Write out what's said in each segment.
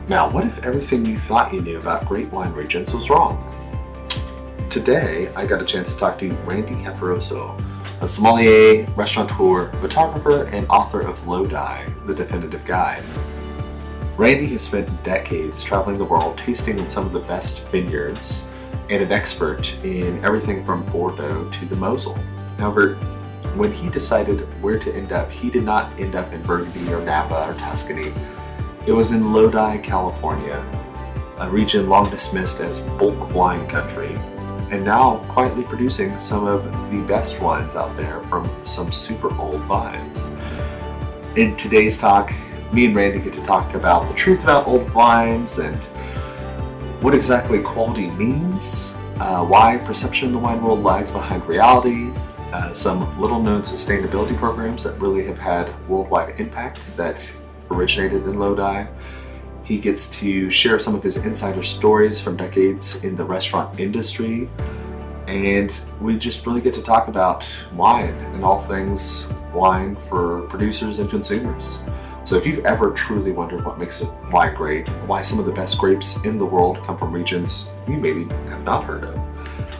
Now, what if everything you thought you knew about great wine regions was wrong? Today, I got a chance to talk to Randy Caparoso, a sommelier, restaurateur, photographer, and author of Lodi, the Definitive Guide. Randy has spent decades traveling the world tasting in some of the best vineyards and an expert in everything from Bordeaux to the Mosel. However, when he decided where to end up, he did not end up in Burgundy or Napa or Tuscany. It was in Lodi, California, a region long dismissed as bulk wine country, and now quietly producing some of the best wines out there from some super old vines. In today's talk, me and Randy get to talk about the truth about old wines and what exactly quality means, why perception in the wine world lags behind reality, some little known sustainability programs that really have had worldwide impact that originated in Lodi. He gets to share some of his insider stories from decades in the restaurant industry, and we just really get to talk about wine and all things wine for producers and consumers. So if you've ever truly wondered what makes a wine great, why some of the best grapes in the world come from regions you maybe have not heard of,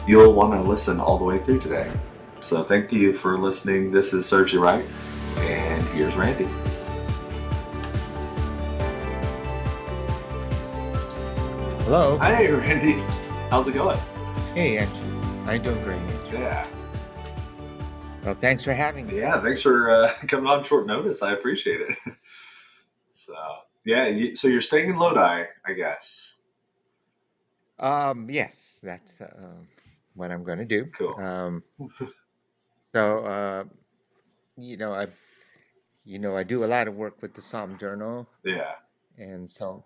you'll want to listen all the way through today. So thank you for listening. This is Serves You Right, and here's Randy. Hello. Hey, Randy. How's it going? Hey, actually, I'm doing great, Andrew. Yeah. Well, thanks for having me. Yeah, thanks for coming on short notice. I appreciate it. So, yeah, so you're staying in Lodi, I guess. Yes, that's what I'm going to do. Cool. So, you know, I, I do a lot of work with the Psalm Journal, Yeah. and so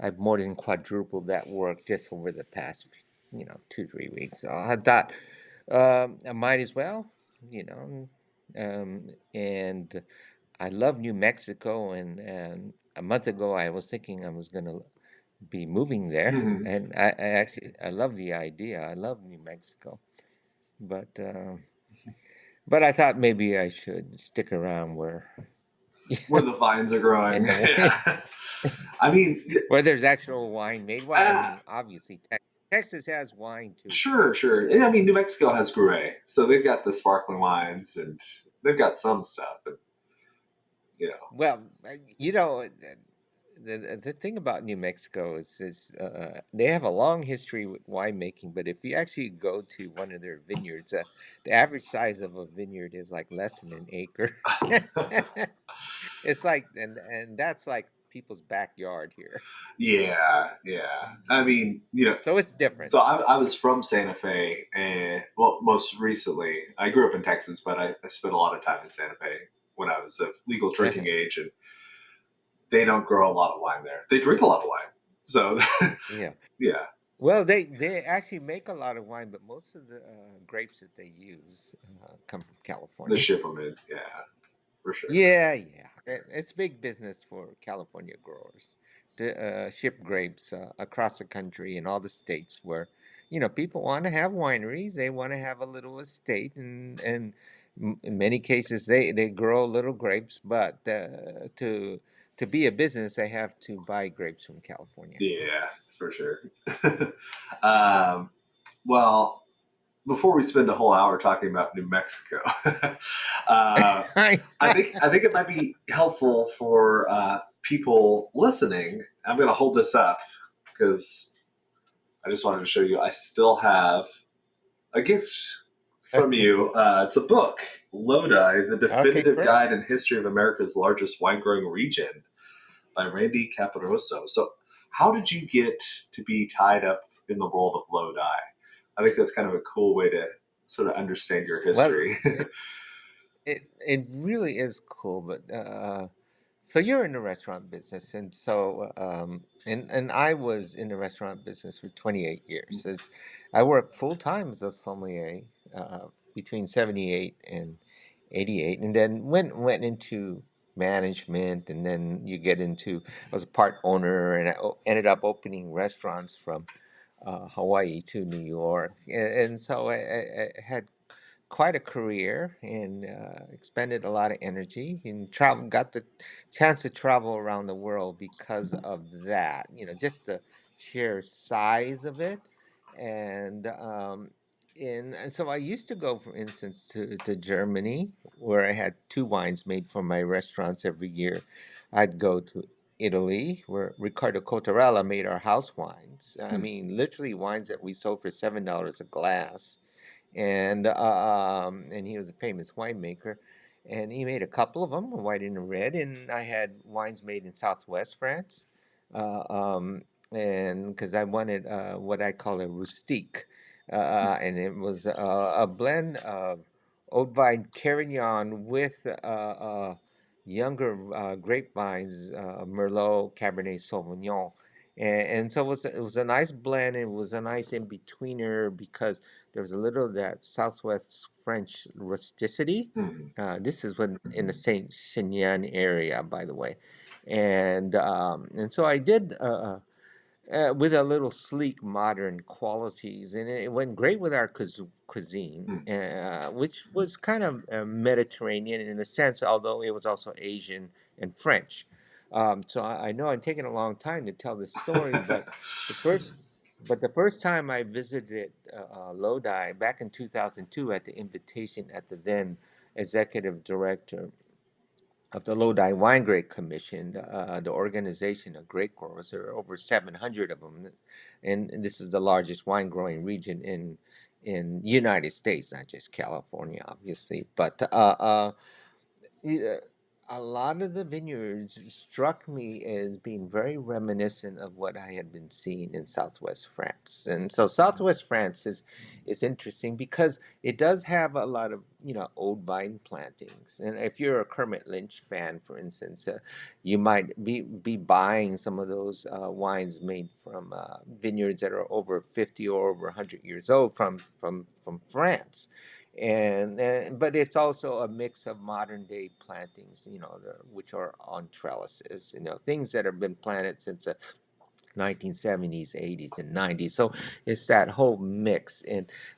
I've more than quadrupled that work just over the past, 2, 3 weeks. So I thought I might as well, you know, and I love New Mexico, and a month ago I was thinking I was going to be moving there, Hmm. and I love the idea. I love New Mexico, but but I thought maybe I should stick around where Where the vines are growing. in the Yeah. I mean, where there's actual wine made. Well, I uh, mean, obviously Texas has wine too, sure, sure. Yeah, I mean, New Mexico has Gruet, so they've got the sparkling wines and they've got some stuff. And, you know, well, the thing about New Mexico is they have a long history with winemaking, but if you actually go to one of their vineyards, the average size of a vineyard is like less than an acre. It's like, and that's like people's backyard here. yeah, yeah. I mean, So it's different. so I was from Santa Fe, and well, most recently, I grew up in Texas, but I spent a lot of time in Santa Fe when I was of legal drinking age, and they don't grow a lot of wine there. They drink a lot of wine, so Yeah. yeah, Well, they actually make a lot of wine, but most of the grapes that they use come from the California. ship them in, yeah, for sure. Yeah, yeah. It's big business for California growers to ship grapes across the country and all the states where, people want to have wineries. They want to have a little estate, and in many cases they grow little grapes, but to be a business, they have to buy grapes from California. Yeah, for sure. um, well, before we spend a whole hour talking about New Mexico, I think it might be helpful for people listening. I'm going to hold this up because I just wanted to show you. I still have a gift from you. It's a book, Lodi: The Okay, Definitive great. Guide and History of America's Largest Wine Growing Region by Randy Caparoso. So, how did you get to be tied up in the world of Lodi? I think that's kind of a cool way to sort of understand your Well, history. it really is cool, but so you're in the restaurant business, and and I was in the restaurant business for 28 years. As I worked full time as a sommelier between 78 and 88, and then went into management, and then you get into I was a part owner, and ended up opening restaurants from Hawaii to New York, and so I had quite a career and expended a lot of energy and travel. Got the chance to travel around the world because of that. You know, just the sheer size of it, and and so I used to go, for instance, to Germany, where I had two wines made for my restaurants every year. I'd go to Italy, where Riccardo Cottarella made our house wines. I Hmm. mean, literally wines that we sold for $7 a glass, and he was a famous winemaker, and he made a couple of them, a white and a red. And I had wines made in Southwest France, uh, um, and because I wanted what I call a rustique, and it was a blend of old vine Carignan with younger grapevines, Merlot, Cabernet Sauvignon. And so it was a nice blend. It was a nice in betweener because there was a little of that Southwest French rusticity. Hmm. This is when in the Saint Chenian area, by the way, and so I did. With a little sleek modern qualities, and it went great with our cuisine, Hmm. which was kind of Mediterranean in a sense, although it was also Asian and French. So I know I'm taking a long time to tell this story, the first but the first time I visited Lodi back in 2002 at the invitation at the then executive director of the Lodi Wine Grape Commission, the organization of grape growers. There are over 700 of them, and this is the largest wine growing region in United States, not just California, obviously. But yeah, a lot of the vineyards struck me as being very reminiscent of what I had been seeing in Southwest France. And so Southwest France is interesting because it does have a lot of, old vine plantings. And if you're a Kermit Lynch fan, for instance, you might be buying some of those wines made from vineyards that are over 50 or over 100 years old from France. And but it's also a mix of modern day plantings, which are on trellises, things that have been planted since the 1970s, 80s, and 90s. So it's that whole mix.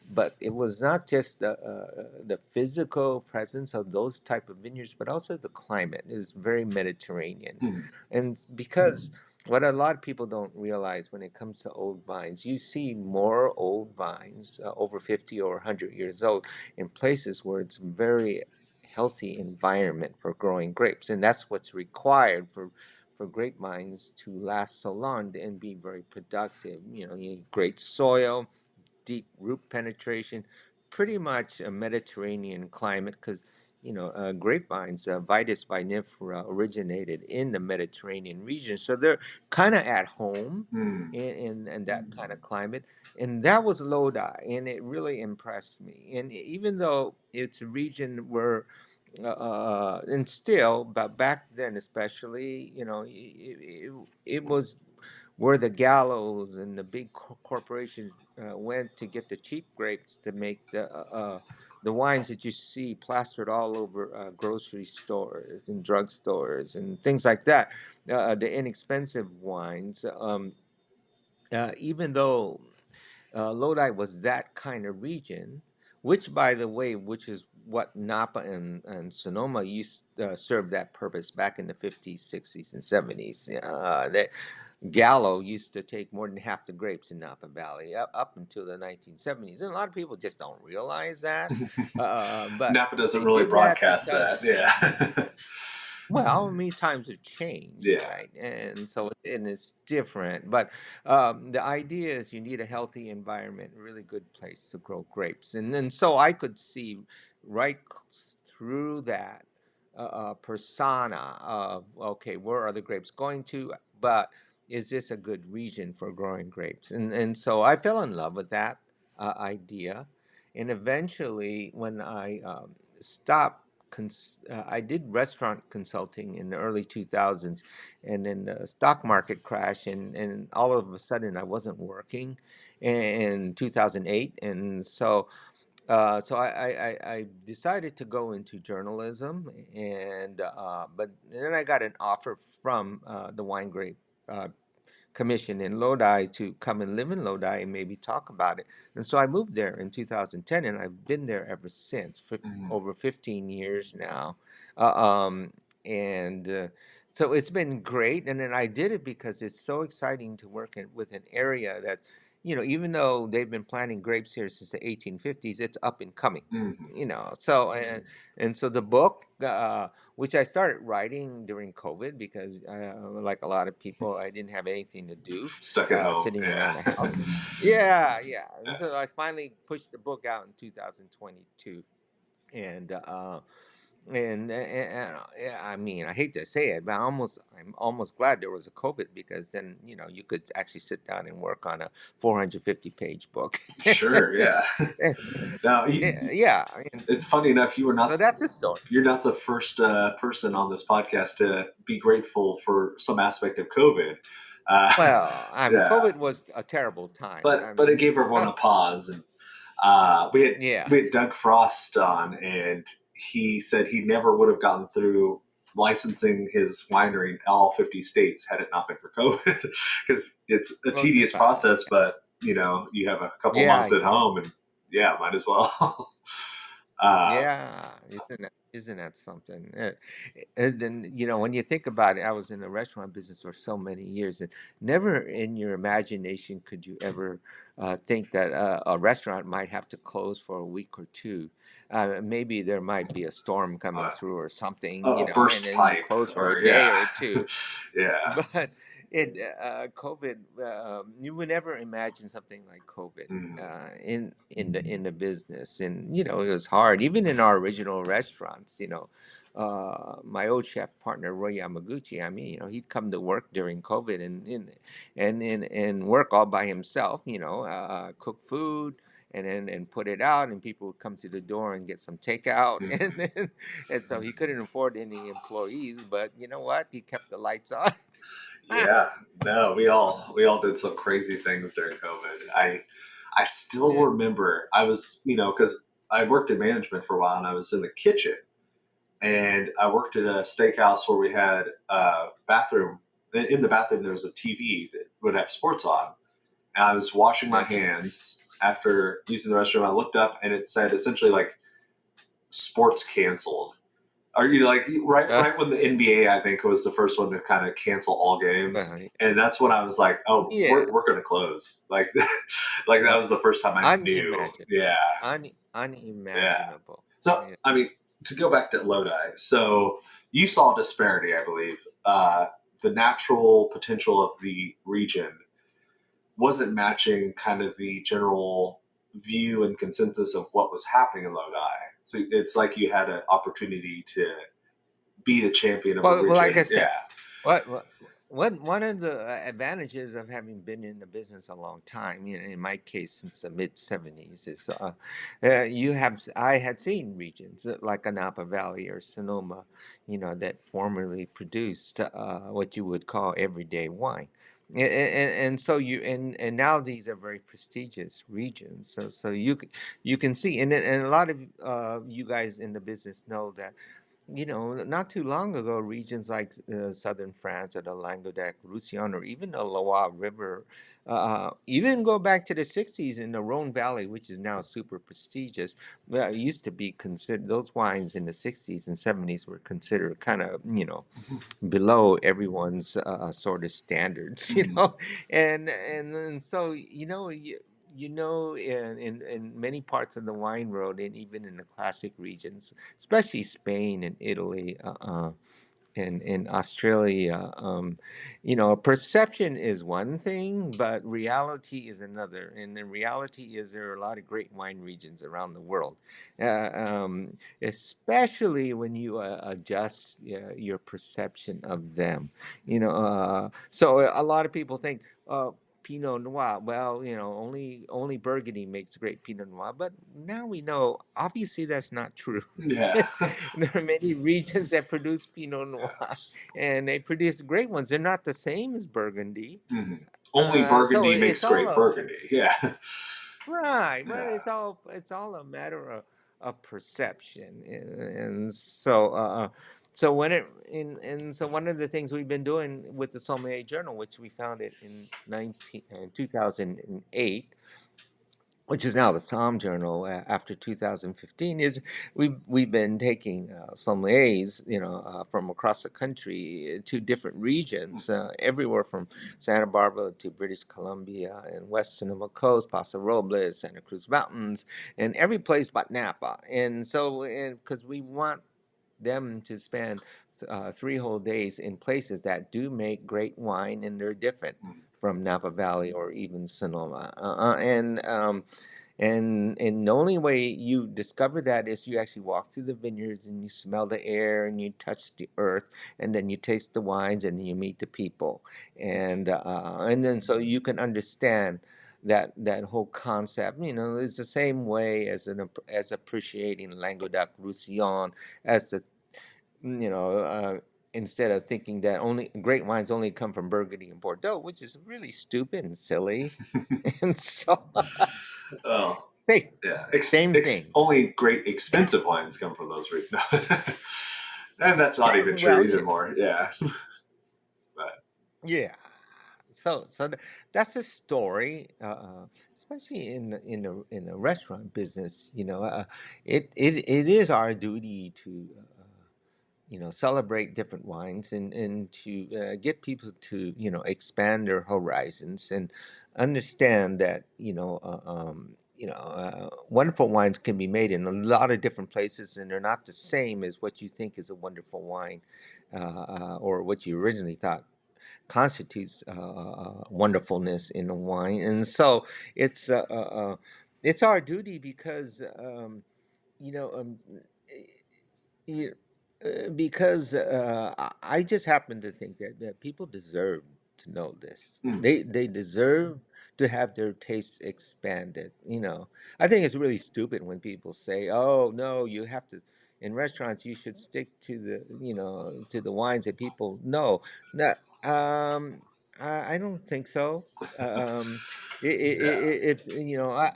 But it was not just the physical presence of those type of vineyards, but also the climate is very Mediterranean. Hmm. And because what a lot of people don't realize when it comes to old vines, you see more old vines over 50 or 100 years old in places where it's very healthy environment for growing grapes, and that's what's required for grapevines to last so long and be very productive. You need great soil, deep root penetration, pretty much a Mediterranean climate because grapevines, Vitis vinifera, originated in the Mediterranean region, so they're kind of at home Hmm. in that kind of climate. And that was Lodi, and it really impressed me. And even though it's a region where and still, but back then especially, it was where the gallows and the big corporations went to get the cheap grapes to make the wines that you see plastered all over grocery stores and drugstores and things like that. The inexpensive wines, even though Lodi was that kind of region, which, by the way, which is what Napa and Sonoma used served that purpose back in the 50s, 60s, and 70s. That Gallo used to take more than half the grapes in Napa Valley up until the 1970s. And a lot of people just don't realize that. But Napa doesn't they really did that broadcast because that. Yeah. well, many times have changed, Yeah. right? And so and it's different. But the idea is you need a healthy environment, a really good place to grow grapes. And then so I could see right through that persona of, okay, where are the grapes going to? But is this a good region for growing grapes? And so I fell in love with that idea. And eventually, when I stopped I did restaurant consulting in the early 2000s, and then the stock market crashed, and all of a sudden I wasn't working in 2008, and so I decided to go into journalism, and but then I got an offer from the wine grape uh, commission in Lodi to come and live in Lodi and maybe talk about it. And so I moved there in 2010, and I've been there ever since for Mm, over 15 years now. Uh, um, and So it's been great. And then I did it because it's so exciting to work with an area that, even though they've been planting grapes here since the 1850s, it's up and coming. mm, And so the book, which I started writing during COVID because, like a lot of people, I didn't have anything to do, stuck at home. sitting Yeah. around the house. Yeah, yeah. And Yeah. so I finally pushed the book out in 2022, and yeah, I mean, I hate to say it, but I'm almost glad there was a COVID, because then you could actually sit down and work on a 450-page book. Sure. Yeah. Now, Yeah, and it's funny enough. so that's the story. You're not the first person on this podcast to be grateful for some aspect of COVID. Well, I mean, Yeah, COVID was a terrible time. I but it mean, gave everyone a pause, and yeah. we had Doug Frost on, and he said he never would have gotten through licensing his winery in all 50 states had it not been for COVID, because it's a Well, tedious process. But you have a couple yeah, months at yeah, home, and yeah, might as well. uh, yeah. Isn't that something? And then, when you think about it, I was in the restaurant business for so many years, and never in your imagination could you ever think that a restaurant might have to close for a week or two. Maybe there might be a storm coming uh, through or something, a and burst then you pipe, close for a or day yeah, or two. yeah. But COVID, you would never imagine something like COVID Mm, in the business, and it was hard, even in our original restaurants. My old chef partner Roy Yamaguchi. I mean, he'd come to work during COVID and work all by himself. Cook food. And put it out, and people would come to the door and get some takeout, and mm. and so he couldn't afford any employees. But you know what? He kept the lights on. Yeah, no, we all did some crazy things during COVID. I still Yeah. remember I was, because I worked in management for a while, and I was in the kitchen, and I worked at a steakhouse where we had a bathroom. In the bathroom, there was a TV that would have sports on, and I was washing my Uh-huh. hands after using the restroom. I looked up, and it said essentially like sports canceled. Are you like Uh, right when the NBA, I think, was the first one to kind of cancel all games, uh, and that's when I was like, oh, yeah. we're going to close. Like like that Uh, was the first time I knew. Unimaginable. Yeah, yeah. Unimaginable. So Yeah. I mean, to go back to Lodi, so you saw disparity, I believe. The natural potential of the region wasn't matching kind of the general view and consensus of what was happening in Lodi. So it's like you had an opportunity to be the champion of a Well, like I region. said, Yeah. what one of the advantages of having been in the business a long time, in my case since the mid 70s, is I had seen regions like a Napa Valley or Sonoma, that formerly produced what you would call everyday wine. And so and now these are very prestigious regions. So you can see, and a lot of you guys in the business know that, not too long ago, regions like southern France or the Languedoc, Roussillon, or even the Loire River, even go back to the 60s in the Rhone Valley, which is now super prestigious. Well, it used to be considered, those wines in the 60s and 70s were considered kind of, below everyone's sort of standards, Mhm. and so in many parts of the wine world, and even in the classic regions, especially Spain and Italy, and in Australia, perception is one thing, but reality is another. And the reality is there are a lot of great wine regions around the world, especially when you adjust your perception of them. So a lot of people think, Pinot Noir. Well, only Burgundy makes great Pinot Noir, but now we know obviously that's not true. Yeah. There are many regions that produce Pinot Noir, Yes. and they produce great ones. They're not the same as Burgundy. Mhm. Only So Burgundy it's makes all great a Burgundy. Yeah. right, but Yeah. it's all a matter of perception, and so So when it in and so one of the things we've been doing with the Sommelier Journal, which we founded in 2008, which is now the Psalm Journal after 2015, is we've been taking sommeliers, from across the country to different regions, everywhere from Santa Barbara to British Columbia and West Sonoma Coast, Paso Robles, Santa Cruz Mountains, and every place but Napa. And so, because we want them to spend 3 whole days in places that do make great wine and they're different from Napa Valley or even Sonoma. And the only way you discover that is you actually walk through the vineyards and you smell the air and you touch the earth and then you taste the wines and you meet the people and then so you can understand that whole concept. It's the same way as appreciating Languedoc Roussillon as the you know, instead of thinking that only great wines only come from Burgundy and Bordeaux, which is really stupid and silly. And so, Oh, hey, yeah. same thing. Only great expensive wines come from those regions. And that's not even true Well, either yeah, more. Yeah. But yeah. That's a story, especially in the restaurant business. It is our duty to celebrate different wines and to get people to expand their horizons and understand that wonderful wines can be made in a lot of different places and they're not the same as what you think is a wonderful wine, or what you originally thought constitutes wonderfulness in a wine. And so it's uh, uh, uh, it's our duty because you know um, yeah, because I just happen to think that people deserve to know this. mm, They deserve to have their tastes expanded. I think it's really stupid when people say, "Oh no, you have to." In restaurants, you should stick to the wines that people know. No, I don't think so. yeah. If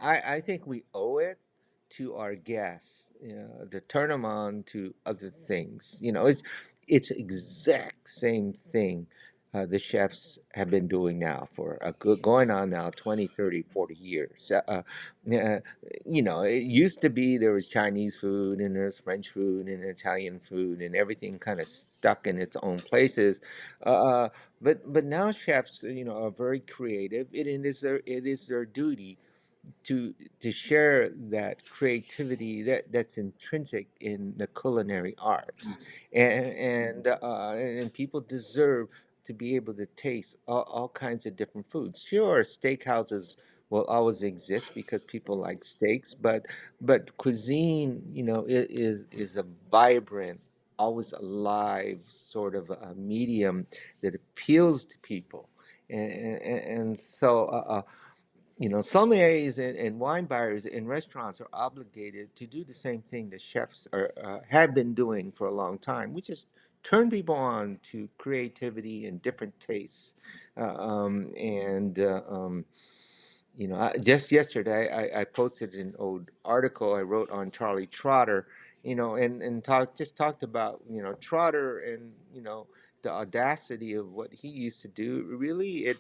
I think we owe it to our guests, to turn them on to other things. It's exact same thing the chefs have been doing now for a good going on now 20, 30, 40 years. Uh, it used to be there was Chinese food and there's French food and Italian food and everything kind of stuck in its own places. But now chefs, are very creative. It is their duty to share that creativity that's intrinsic in the culinary arts, and people deserve to be able to taste all kinds of different foods. Sure, steakhouses will always exist because people like steaks, but cuisine, is a vibrant, always alive sort of a medium that appeals to people, and so. Sommeliers and wine buyers in restaurants are obligated to do the same thing the chefs have been doing for a long time, which is turn people on to creativity and different tastes. Just yesterday, I posted an old article I wrote on Charlie Trotter, and talked about Trotter and the audacity of what he used to do. Really, it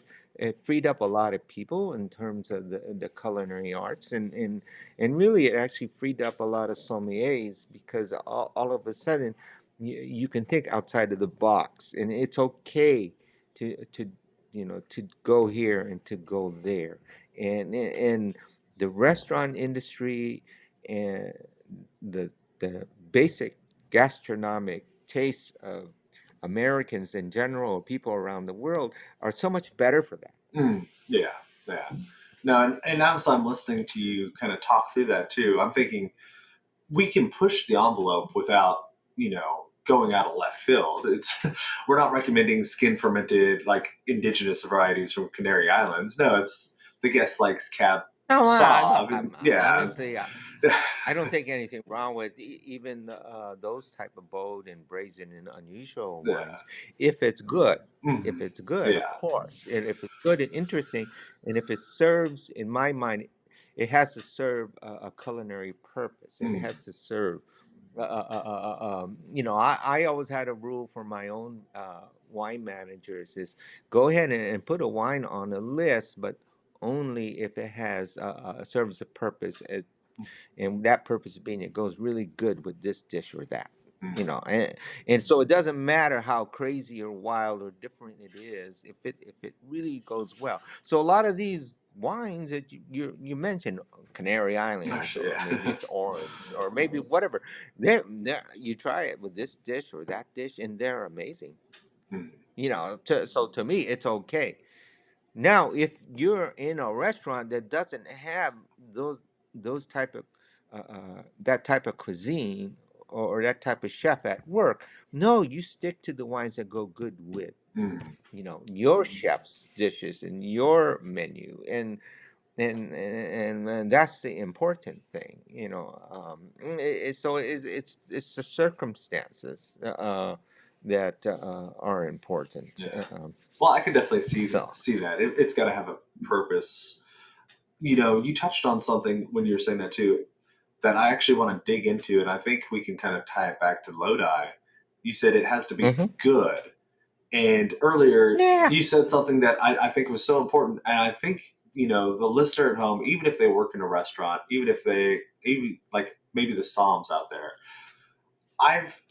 freed up a lot of people in terms of the culinary arts, and really it actually freed up a lot of sommeliers because all of a sudden you can think outside of the box, and it's okay to go here and to go there, and the restaurant industry and the basic gastronomic tastes of Americans in general, or people around the world, are so much better for that. Yeah. Yeah. No, and as I'm listening to you kind of talk through that too, I'm thinking we can push the envelope without, going out of left field. It's we're not recommending skin fermented like indigenous varieties from Canary Islands. No, it's the guest likes Cab No, look, Sauv, and yeah, honestly, I don't think anything wrong with even those type of bold and brazen and unusual yeah, wines, if it's good. If mhm, it's good, of yeah, course, and if it's good and interesting, and if it serves, in my mind, it has to serve a culinary purpose, and it mm, has to serve. I always had a rule for my own wine managers is go ahead and put a wine on a list, but only if it has serves a purpose as, and that purpose being it goes really good with this dish or that. Mm, You know, and so it doesn't matter how crazy or wild or different it is if it really goes well. So a lot of these wines that you mentioned, Canary Islands, actually, or maybe yeah. it's orange, or maybe whatever. You try it with this dish or that dish, and they're amazing. Mm, So to me, it's okay. Now, if you're in a restaurant that doesn't have those type of that type of cuisine, or that type of chef at work, no, you stick to the wines that go good with mm, your chef's dishes and your menu, and that's the important thing. So it's the circumstances that are important. yeah. Well, I can definitely So. see that it's got to have a purpose. You touched on something when you were saying that too, that I actually want to dig into, and I think we can kind of tie it back to Lodi. You said it has to be Hmm. good, and earlier Yeah. you said something that I think was so important, and I think the listener at home, even if they work in a restaurant, even like maybe the Psalms out there, I've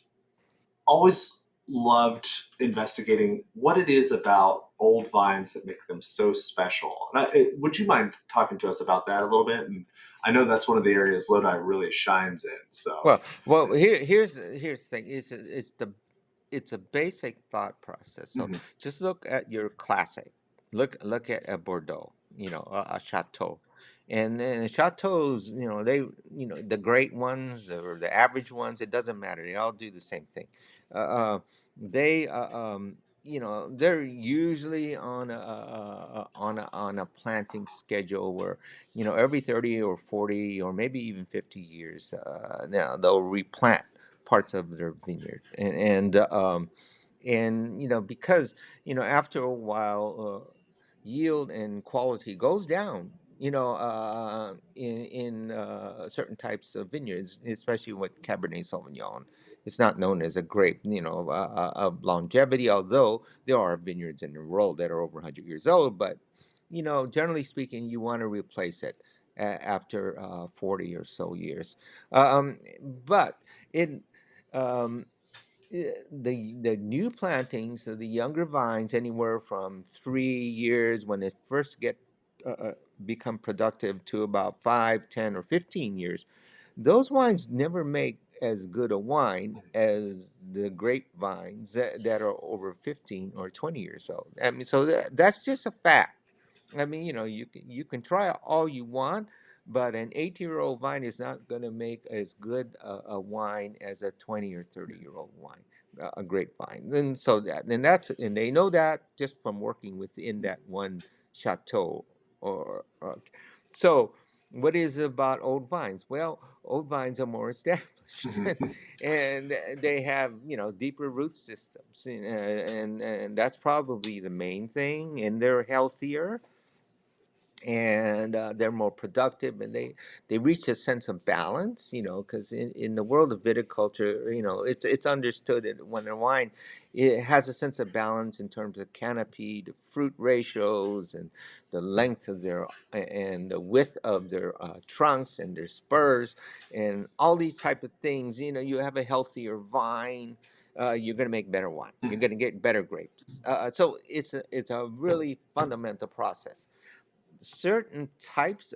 always loved investigating what it is about old vines that make them so special. And would you mind talking to us about that a little bit? And I know that's one of the areas Lodi really shines in. So, Well, here's the thing. It's a basic thought process. So mhm, just look at your classic. Look at a Bordeaux. A chateau, and then chateaus. The great ones or the average ones. It doesn't matter. They all do the same thing. Uh, uh, they they're usually on a planting schedule where every 30 or 40 or maybe even 50 years, now they'll replant parts of their vineyard, and because after a while, yield and quality goes down, in certain types of vineyards, especially with Cabernet Sauvignon. It's not known as a grape, of longevity, although there are vineyards in the world that are over 100 years old. But generally speaking, you want to replace it after 40 or so years. But in um, the new plantings, the younger vines, anywhere from 3 years when they first get uh, uh, become productive to about 5, 10, or 15 years, those wines never make as good a wine as the grapevines that are over 15 or 20 years old. I mean, so that's just a fact. I mean, you can try all you want, but an 80-year-old vine is not going to make as good a wine as a 20 or 30-year-old wine, a grapevine. And they know that just from working within that one chateau. So, what is it about old vines? Well, old vines are more established, mhm, and they have deeper root systems, and that's probably the main thing. And they're healthier, and they're more productive, and they reach a sense of balance, because in the world of viticulture, it's understood that when a wine, it has a sense of balance in terms of canopy, the fruit ratios, and the length of their and the width of their trunks and their spurs, and all these type of things. You have a healthier vine, you're going to make better wine, you're mhm, going to get better grapes. So it's a really fundamental process. Certain types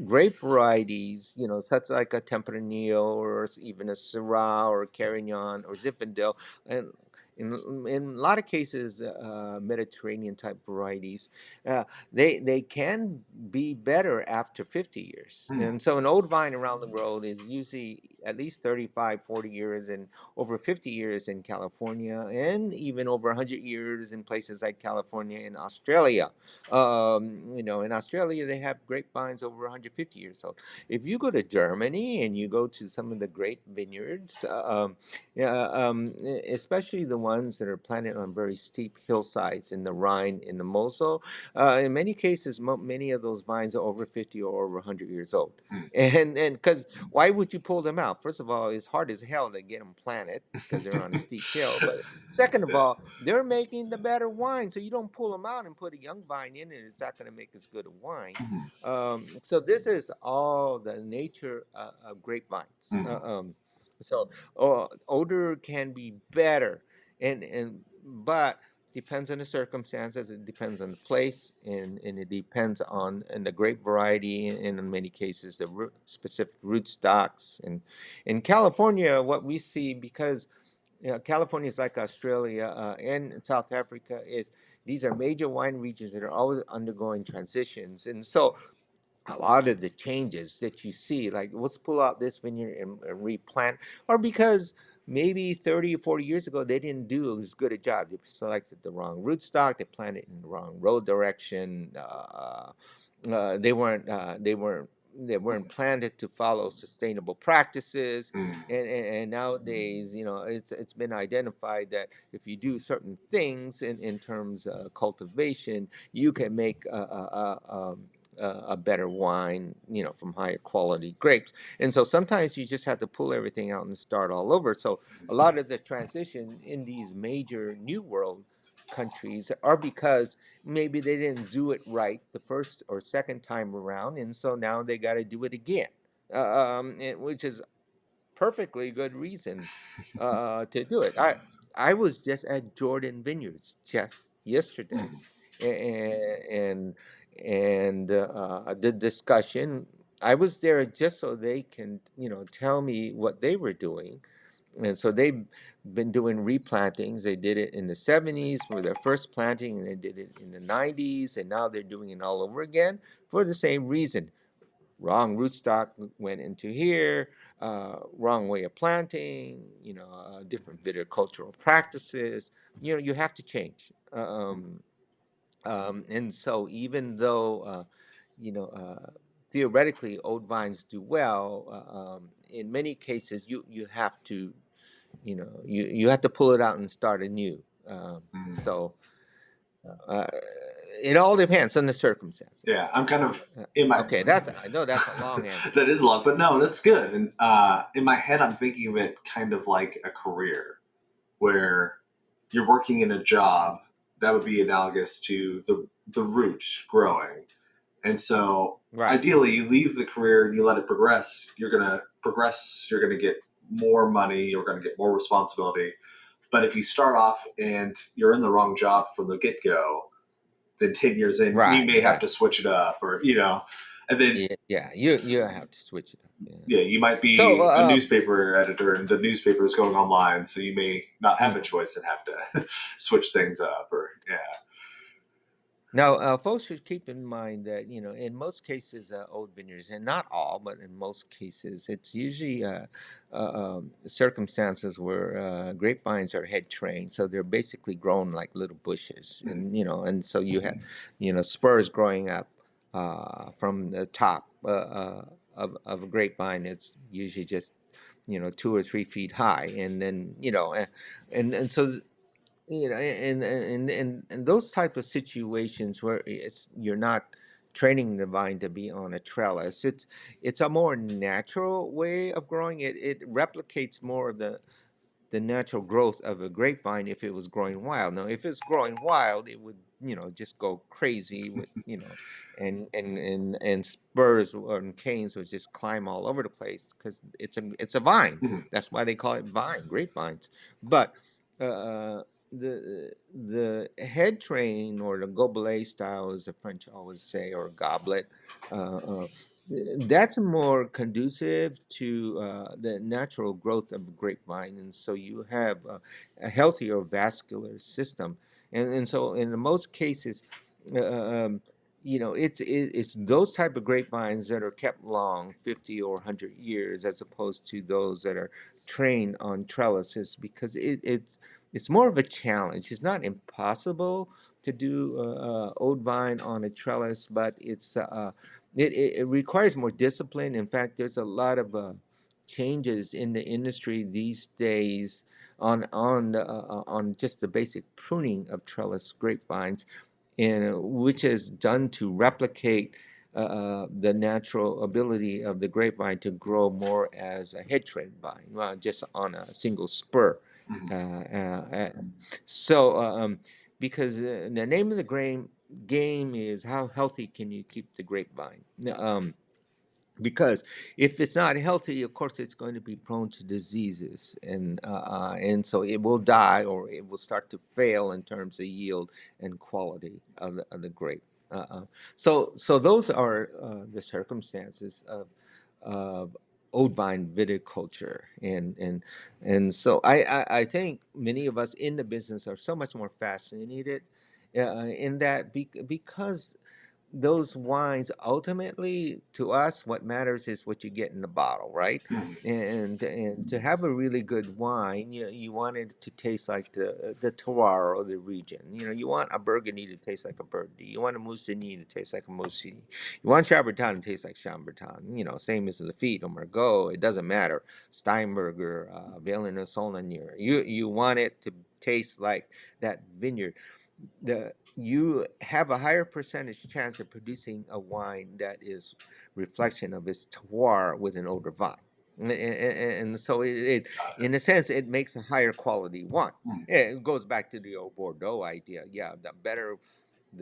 grape varieties, such like a Tempranillo, or even a Syrah or Carignan or Zinfandel, and in a lot of cases, Mediterranean type varieties, uh, they can be better after 50 years. mhm, And so an old vine around the world is usually at least 35, 40 years, and over 50 years in California, and even over 100 years in places like California and Australia. In Australia, they have grapevines over 150 years old. If you go to Germany and you go to some of the great vineyards, yeah, especially the ones that are planted on very steep hillsides in the Rhine, in the Mosel, in many cases, many of those vines are over 50 or over 100 years old. mhm, And because why would you pull them out? First of all, it's hard as hell to get them planted because they're on a steep hill. But second of all, they're making the better wine, so you don't pull them out and put a young vine in it. It's not going to make as good a wine. Mhm. So this is all the nature of grapevines. Mhm. So odor can be better, and but depends on the circumstances. It depends on the place, and it depends on and the grape variety, and in many cases the specific root stocks. And in California, what we see, because California is like Australia and South Africa, is these are major wine regions that are always undergoing transitions, and so a lot of the changes that you see, like let's pull out this vineyard and replant, or because maybe 30 or 40 years ago they didn't do as good a job. They selected the wrong rootstock, they planted in the wrong road direction. They weren't planted to follow sustainable practices. Mhm. And nowadays, it's been identified that if you do certain things in terms of cultivation, you can make a better wine, from higher quality grapes. And so sometimes you just have to pull everything out and start all over. So a lot of the transition in these major new world countries are because maybe they didn't do it right the first or second time around, and so now they got to do it again, which is perfectly good reason to do it. I was just at Jordan Vineyards just yesterday, Mhm. and the discussion. I was there just so they can tell me what they were doing, and so they've been doing replantings. They did it in the 70s for their first planting, and they did it in the 90s, and now they're doing it all over again for the same reason. Wrong rootstock went into here, wrong way of planting, different viticultural practices. You have to change. And so even though, theoretically old vines do well, in many cases you have to, you have to pull it out and start anew. Mhm. So uh, it all depends on the circumstances. Yeah, I'm kind of in my Okay, I know that's a long answer. that is a lot, but no, that's good. And in my head, I'm thinking of it kind of like a career where you're working in a job that would be analogous to the root growing. And so Right. ideally, you leave the career and you let it progress. You're gonna progress. You're gonna get more money. You're gonna get more responsibility. But if you start off and you're in the wrong job from the get go, then 10 years in, you Right, may have right. to switch it up, or and then Yeah, yeah. You have to switch it up. Yeah. yeah, you might So, be a newspaper editor and the newspaper is going online, so you may not have a mhm. choice and have to switch things up, or yeah. Now, folks should keep in mind that in most cases, old vineyards, and not all, but in most cases, it's usually circumstances where grapevines are head trained, so they're basically grown like little bushes, Mm, and so you have spurs growing up from the top of a grapevine. It's usually just 2 or 3 feet high, and then and so and those type of situations where you're not training the vine to be on a trellis. It's a more natural way of growing it. It replicates more of the natural growth of a grapevine if it was growing wild. Now, if it's growing wild, it would, just go crazy with, and spurs and canes would just climb all over the place because it's a vine. mm, That's why they call it vine, grapevines. But the head train, or the gobelet style, as the French always say, or goblet, uh, uh, that's more conducive to the natural growth of a grapevine, and so you have a healthier vascular system, and so in most cases, uh, um, it's those type of grapevines that are kept long, 50 or 100 years, as opposed to those that are trained on trellises, because it's more of a challenge. It's not impossible to do old vine on a trellis, but it requires more discipline. In fact, there's a lot of changes in the industry these days on just the basic pruning of trellis grapevines, and which is done to replicate the natural ability of the grapevine to grow more as a head trade vine, just on a single spur. Uh, Mhm. uh, uh, so, because the name of the game is how healthy can you keep the grapevine? Because if it's not healthy, of course, it's going to be prone to diseases, and so it will die or it will start to fail in terms of yield and quality of the grape. Uh, uh, so those are the circumstances of old vine viticulture, and so I think many of us in the business are so much more fascinated in that because those wines ultimately to us what matters is what you get in the bottle, right? Mhm. And to have a really good wine, you want it to taste like the terroir or the region. You want a Burgundy to taste like a Burgundy. You want a Musigny to taste like a Musigny. You want Chambertin to taste like Chambertin. Same as Lafitte or Margaux. It doesn't matter. Steinberger, Villain Saulnier. You want it to taste like that vineyard. You have a higher percentage chance of producing a wine that is reflection of its terroir with an older vine. And so Got in a sense, it makes a higher quality wine. it. Mhm. Yeah, it goes back to the old Bordeaux idea. Yeah, the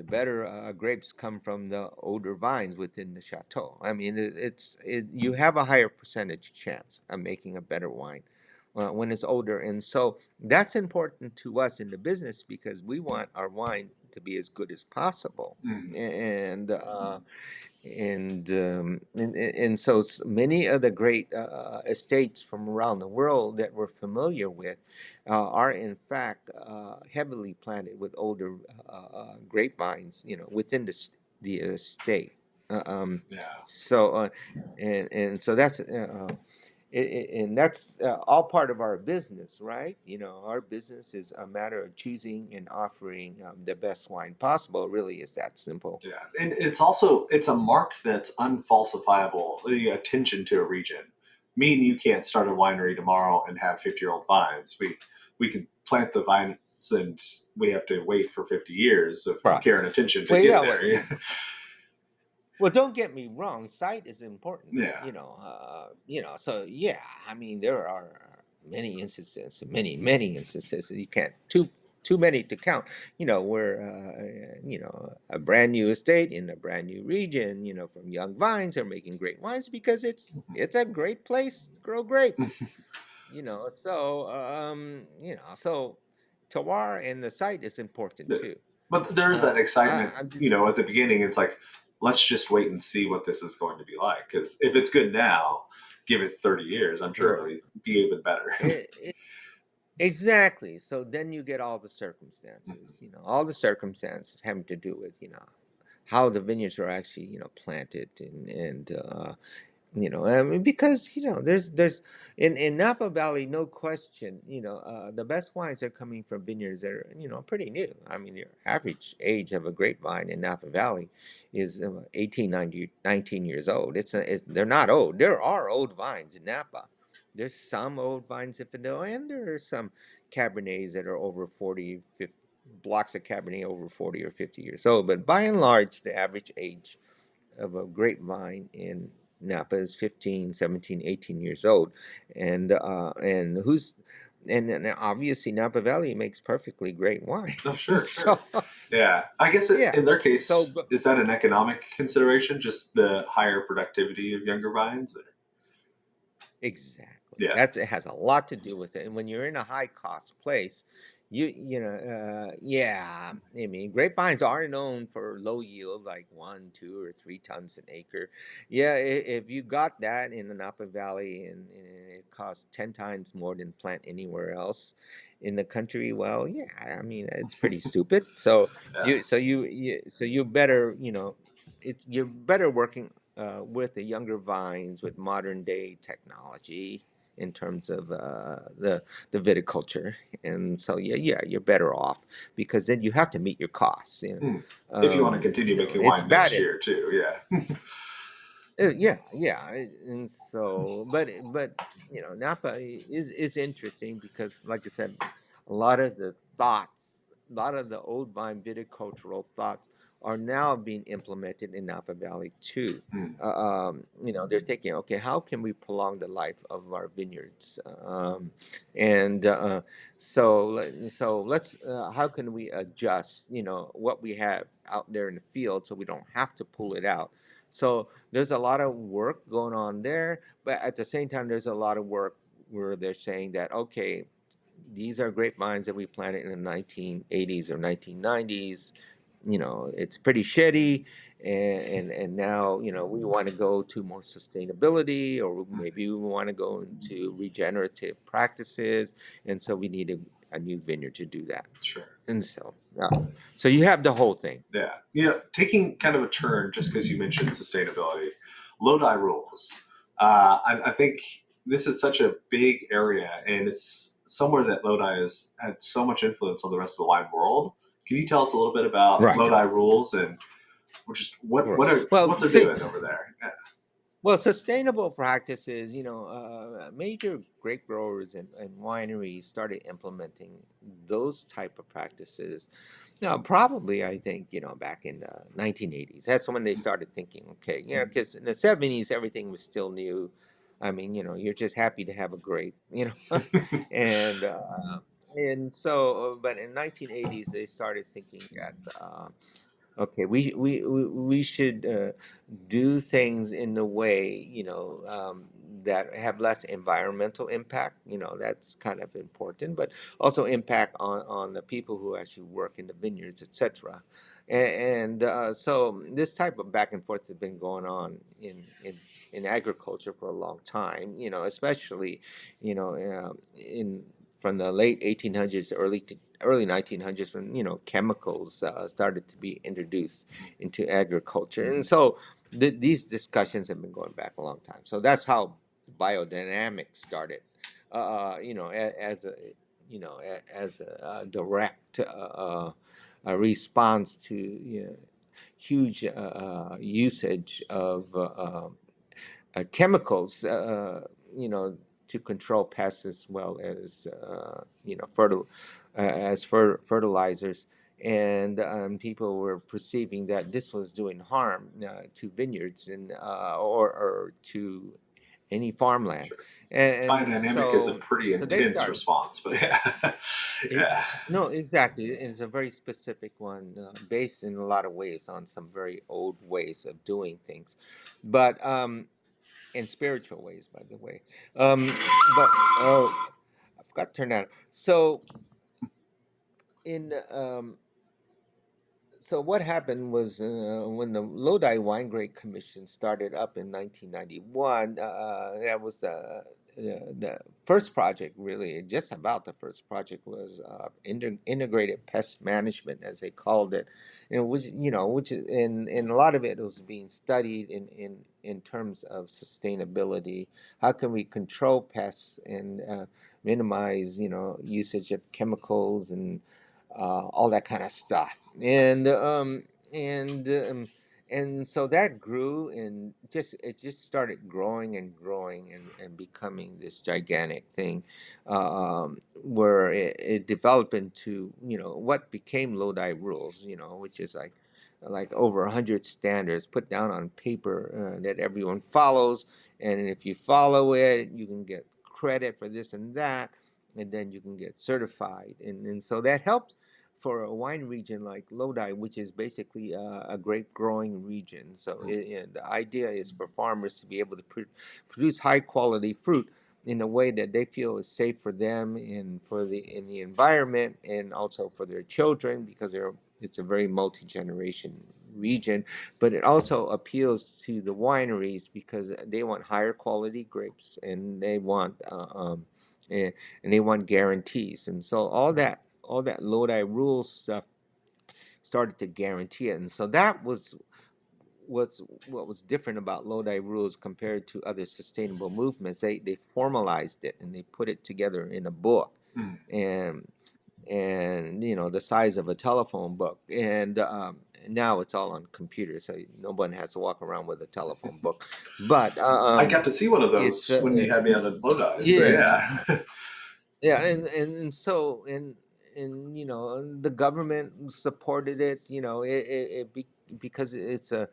better grapes come from the older vines within the chateau. I mean, you have a higher percentage chance of making a better wine when it's older, and so that's important to us in the business because we want our wine to be as good as possible. Mhm. And so many of the great estates from around the world that we're familiar with are in fact heavily planted with older grapevines, within the estate. Uh, um, Yeah. so that's and that's all part of our business, right? Our business is a matter of choosing and offering the best wine possible. It really is that simple. Yeah, and it's a mark that's unfalsifiable. The attention to a region. Me and you can't start a winery tomorrow and have 50-year-old vines. We can plant the vines and we have to wait for 50 years of Right. care and attention to Well, get yeah. there. Well, don't get me wrong. Sight is important. Yeah. So yeah. I mean, there are many instances, many instances that you can't too many to count. Where a brand new estate in a brand new region. From young vines are making great wines because it's a great place to grow grapes. So terroir and the site is important Yeah. too. But there's that excitement, I'm just at the beginning. It's like, let's just wait and see what this is going to be like. Because if it's good now, give it 30 years, I'm sure right. it'll be even better. Exactly. So then you get all the circumstances, all the circumstances having to do with, how the vineyards are actually, planted and I mean, because there's in Napa Valley, no question, the best wines are coming from vineyards that are pretty new. I mean, the average age of a grapevine in Napa Valley is 18, 90, 19 years old. They're not old. There are old vines in Napa. There's some old vines in Fidel, and there are some Cabernets that are over 40, 50, blocks of Cabernet over 40 or 50 years old. But by and large, the average age of a grapevine in Napa is 15, 17, 18 years old. And obviously Napa Valley makes perfectly great wine. Oh, sure, sure. So Yeah, I guess yeah. in their So case, but is that an economic consideration? Just the higher productivity of younger vines? Or- Exactly. Yeah. It has a lot to do with it. And when you're in a high cost place, yeah. I mean, grapevines are known for low yield, like 1, 2, or 3 tons an acre. Yeah, if you got that in the Napa Valley and it costs 10 times more than plant anywhere else in the country, well, yeah. I mean, it's pretty stupid. So Yeah. you better you're better working with the younger vines with modern day technology in terms of the viticulture, and so yeah, you're better off because then you have to meet your costs. Hmm. If you want to continue making It's wine bad next in year, too. Yeah. yeah, and so but Napa is interesting because, like I said, a lot of the old vine viticultural thoughts are now being implemented in Napa Valley too. Mm. They're thinking, okay, how can we prolong the life of our vineyards? And so let's how can we adjust, what we have out there in the field so we don't have to pull it out. So there's a lot of work going on there, but at the same time, there's a lot of work where they're saying that, okay, these are grapevines that we planted in the 1980s or 1990s. It's pretty shitty, and now we want to go to more sustainability, or maybe we want to go into regenerative practices, and so we need a new vineyard to do that. Sure. And so you have the whole thing. Yeah. Taking kind of a turn, just because you mentioned sustainability, Lodi rules. I think this is such a big area, and it's somewhere that Lodi has had so much influence on the rest of the wine world. Can you tell us a little bit about Right. Lodi rules and just Right. what Well, they're see, doing over there? Yeah. Well, sustainable practices, major grape growers and wineries started implementing those type of practices. Now, probably, I think, back in the 1980s. That's when they started thinking, okay, because in the 70s, everything was still new. I mean, you're just happy to have a grape, and but in 1980s, they started thinking that, okay, we should do things in the way that have less environmental impact. That's kind of important, but also impact on the people who actually work in the vineyards, etc. And so this type of back and forth has been going on in agriculture for a long time. Especially in from the late 1800s, early 1900s, when chemicals started to be introduced into agriculture. And so these discussions have been going back a long time. So that's how biodynamics started. As a direct response to huge usage of chemicals, to control pests, as well as fertilizers. And people were perceiving that this was doing harm to vineyards or to any farmland. Sure. And Biodynamic is a so, pretty so they intense started. response, but yeah. Yeah. No, exactly. It's a very specific one, based in a lot of ways on some very old ways of doing things, but in spiritual ways, by the way. But oh, I forgot to turn that on. In So what happened was, when the Lodi Wine Grape Commission started up in 1991. That was the first project, really. Just about the first project was integrated pest management, as they called it, and which is, and a lot of it was being studied in terms of sustainability. How can we control pests and minimize usage of chemicals and all that kind of stuff. And so that grew, and it just started growing and growing and becoming this gigantic thing, where it developed into what became Lodi rules, which is like over 100 standards put down on paper, that everyone follows, and if you follow it, you can get credit for this and that, and then you can get certified. And so that helped for a wine region like Lodi, which is basically a grape growing region. So the idea is for farmers to be able to produce high quality fruit in a way that they feel is safe for them and in the environment, and also for their children, because it's a very multi-generation region. But it also appeals to the wineries because they want higher quality grapes, and they want and they want guarantees. And so all that Lodi rules stuff started to guarantee it. And so that was what was different about Lodi rules compared to other sustainable movements. They formalized it, and they put it together in a book, Mm. and the size of a telephone book. And now it's all on computers, so no one has to walk around with a telephone book. But I got to see one of it's those when you had me out at Lodi, so yeah. yeah. Yeah, and the government supported it. because it's a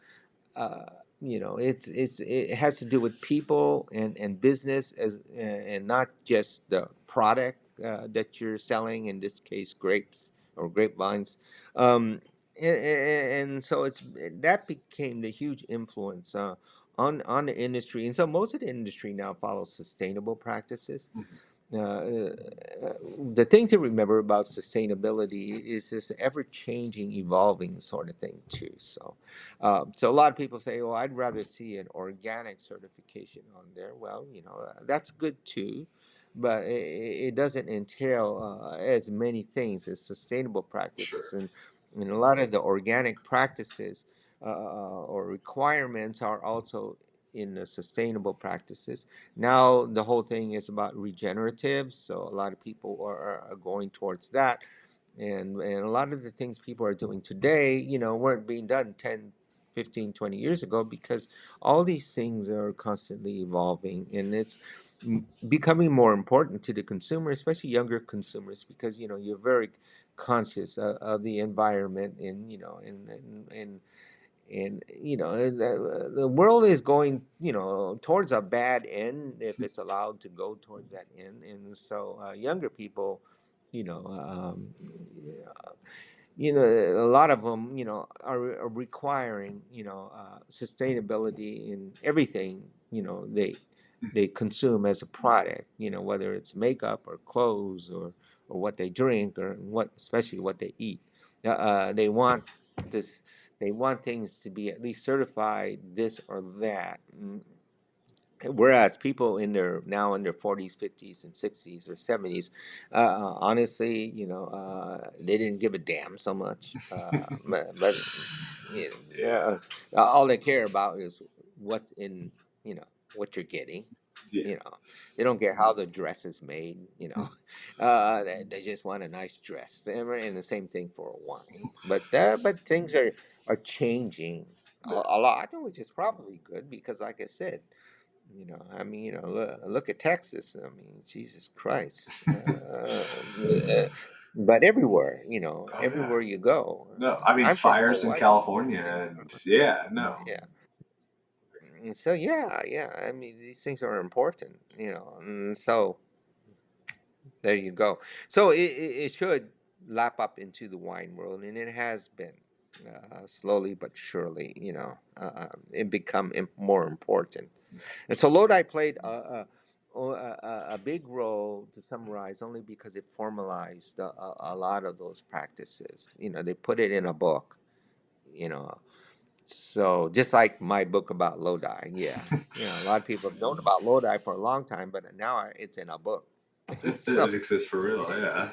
uh, it has to do with people and business as and not just the product that you're selling, in this case grapes or grapevines. um, and so it's that became the huge influence on the industry, and so most of the industry now follows sustainable practices. Mhm. The thing to remember about sustainability is this ever-changing, evolving sort of thing too. So a lot of people say, "Well, I'd rather see an organic certification on there." Well, that's good too, but it doesn't entail as many things as sustainable practices, Sure. and a lot of the organic practices or requirements are also in the sustainable practices. Now the whole thing is about regenerative, so a lot of people are going towards that, and a lot of the things people are doing today, weren't being done 10, 15, 20 years ago, because all these things are constantly evolving, and it's becoming more important to the consumer, especially younger consumers, because you're very conscious of the environment, and the world is going towards a bad end, if it's allowed to go towards that end. And so younger people, you know um, a lot of them are requiring sustainability in everything they consume as a product, whether it's makeup or clothes, or what they drink, or especially what they eat. They want this they want things to be at least certified this or that. Whereas people in their 40s, 50s, and 60s or 70s, honestly, they didn't give a damn so much. But Yeah. all they care about is what's in, what you're getting. Yeah. You know, they don't care how the dress is made. They just want a nice dress, and the same thing for wine. But things are changing Yeah. a lot, which is probably good, because, like I said, look at Texas. I mean, Jesus Christ. But everywhere, Oh yeah. everywhere you go. No, I mean I'm from fires in Hawaii. California, and yeah, no. Yeah. And so yeah. I mean, these things are important, And so there you go. So it should lap up into the wine world, and it has been slowly but surely. It become more important. And so Lodi played a big role, to summarize, only because it formalized a lot of those practices. They put it in a book. You know, so just like my book about Lodi, yeah. A lot of people have known about Lodi for a long time, but now it's in a book. So It exists for real, yeah.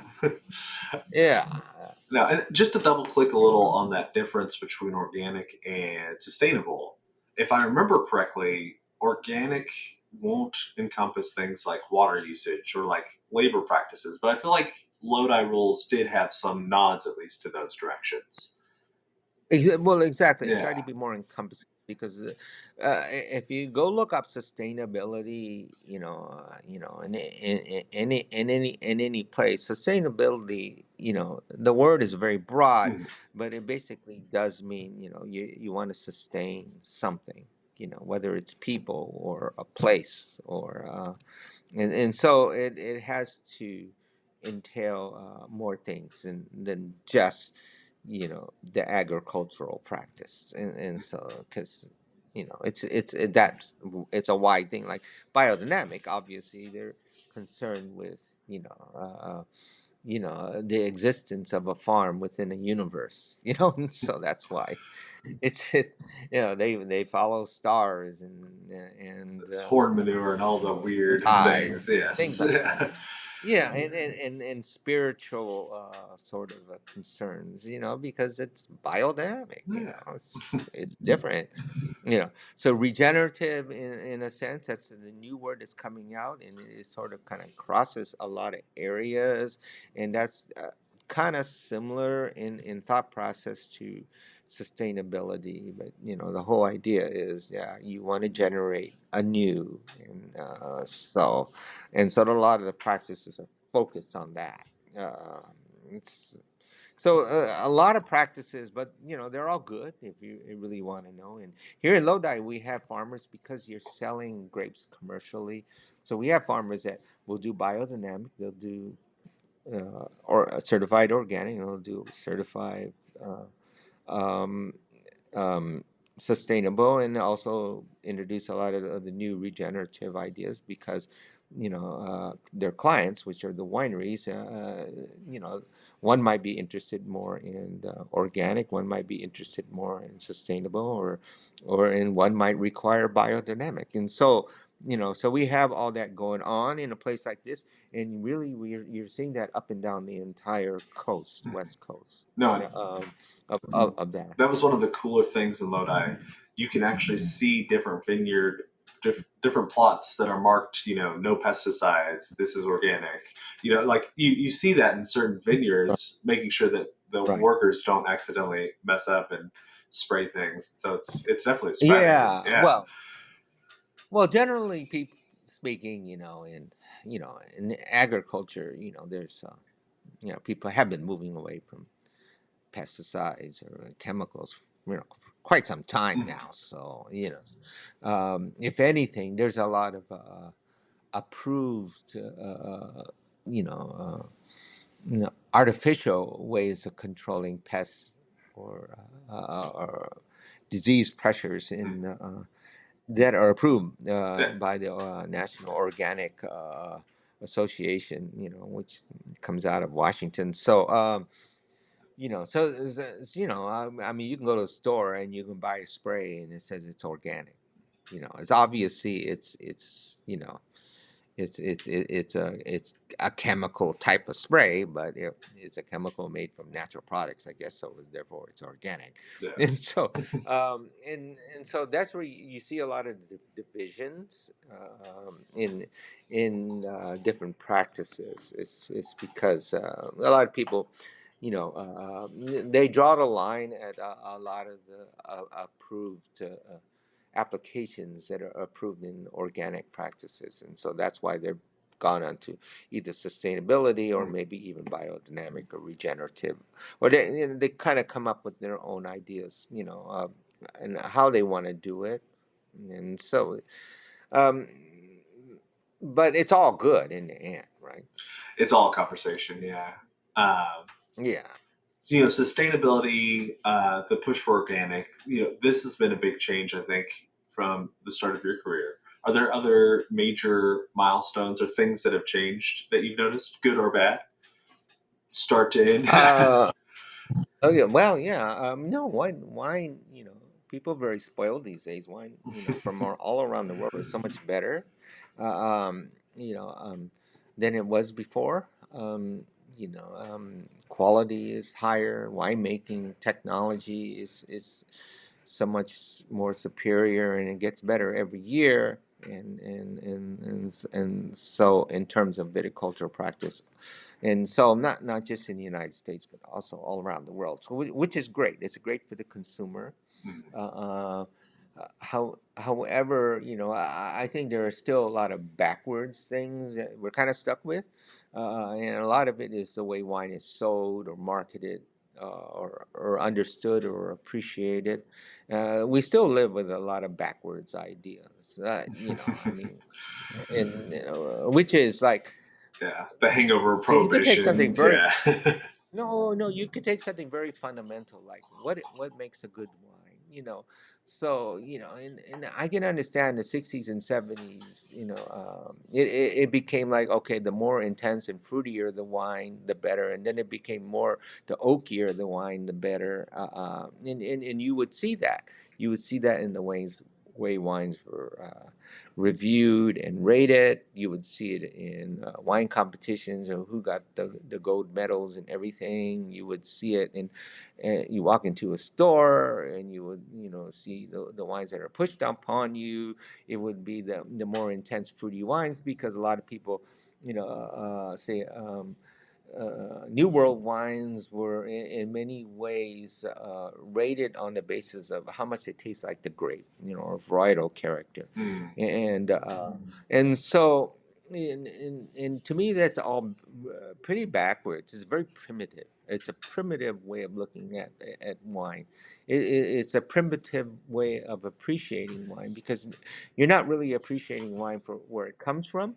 yeah, Now, and just to double click a little on that difference between organic and sustainable, if I remember correctly, organic won't encompass things like water usage or like labor practices, but I feel like Lodi rules did have some nods at least to those directions. Well, exactly. Try to Yeah. be more encompassing, because if you go look up sustainability, in any place, sustainability, the word is very broad, Mhm. but it basically does mean you want to sustain something, whether it's people or a place, or and so it has to entail more things than just the agricultural practice, and so, because it's a wide thing, like biodynamic. Obviously they're concerned with the existence of a farm within a universe, and so that's why it's they follow stars and It's horn manure and all the weird things, tides, things yes. like that. Yeah, and spiritual sort of concerns, because it's biodynamic, Yeah. it's different, so regenerative, in a sense, that's the new word that's coming out, and it is sort of kind of crosses a lot of areas, and that's kind of similar in thought process to sustainability. But the whole idea is, yeah, you want to generate anew, and so a lot of the practices are focused on that. It's So a lot of practices, but they're all good if you really want to know. And here in Lodi, we have farmers because you're selling grapes commercially. So we have farmers that will do biodynamic. They'll do or certified organic. They'll do certified uh, um, um, sustainable, and also introduce a lot of the new regenerative ideas because their clients, which are the wineries, one might be interested more in organic, one might be interested more in sustainable, or one might require biodynamic. And so we have all that going on in a place like this, and really you're seeing that up and down the entire coast, Mhm. west coast, No, of that. that was one of the cooler things in Lodi. You can actually see different different plots that are marked, no pesticides. This is organic. Like you see that in certain vineyards, making sure that the Right. workers don't accidentally mess up and spray things. So it's definitely spreading. Yeah. Yeah. Well, generally, people speaking, in agriculture, there's, people have been moving away from pesticides or chemicals, for quite some time Mhm. now. So, if anything, there's a lot of approved, you know, artificial ways of controlling pests or disease pressures Mhm. that are approved Yeah. by the National Organic Association, which comes out of Washington. So, I mean, you can go to the store and you can buy a spray and it says it's organic. It's obviously it's a chemical type of spray, but it's a chemical made from natural products, I guess. So therefore, it's organic, Yeah. and so that's where you see a lot of divisions in different practices. It's because a lot of people, they draw the line at a lot of the approved. Applications that are approved in organic practices, and so that's why they're gone on to either sustainability or Mhm. maybe even biodynamic or regenerative, or they kind of come up with their own ideas, and how they want to do it, and so, um, but it's all good in the end, right? It's all conversation. Yeah. Um, Yeah. Sustainability, the push for organic, this has been a big change, I think, from the start of your career. Are there other major milestones or things that have changed that you've noticed, good or bad? Start to end? Uh, Oh yeah, well, yeah. No, wine. People are very spoiled these days. Wine, from all around the world is so much better, uh, um, you know, um, than it was before. Quality is higher. Winemaking technology is so much more superior, and it gets better every year. And so in terms of viticultural practice, and so not just in the United States, but also all around the world. So which is great. It's great for the consumer. Uh, however, I think there are still a lot of backwards things that we're kind of stuck with, and a lot of it is the way wine is sold or marketed. Or understood or appreciated. We still live with a lot of backwards ideas. I mean, and which is like, Yeah, the hangover of so you could take something prohibition. very Yeah. no, no, you could take something very fundamental, like what makes a good wine, So, and I can understand the 60s and 70s, it became like, okay, the more intense and fruitier the wine, the better. And then it became more, the oakier the wine, the better. And you would see that. You would see that in the way wines were reviewed and rated. You would see it in wine competitions and who got the gold medals and everything. You would see it in, you walk into a store and you would, see the wines that are pushed upon you. It would be the more intense fruity wines because a lot of people, say, New World wines were in many ways rated on the basis of how much they taste like the grape, or varietal character, Mm. and so, and to me, that's all pretty backwards. It's very primitive It's a primitive way of looking at wine. It's a primitive way of appreciating wine because you're not really appreciating wine for where it comes from.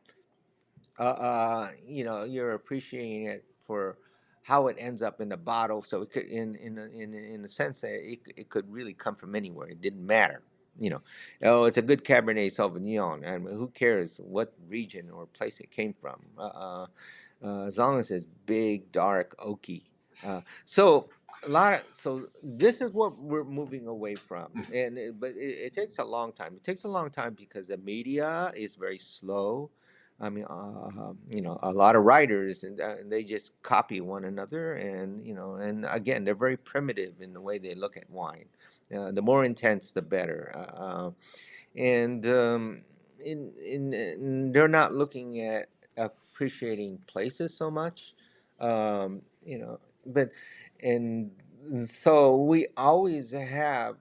You're appreciating it for how it ends up in the bottle. So it could, in a sense, that it could really come from anywhere. It didn't matter. You know, oh, it's a good Cabernet Sauvignon, and who cares what region or place it came from, as long as it's big, dark, oaky. So so this is what we're moving away from, but it takes a long time. It takes a long time because the media is very slow. I mean, a lot of writers and they just copy one another, and and again, they're very primitive in the way they look at wine. The more intense, the better. And they're not looking at appreciating places so much, but and so we always have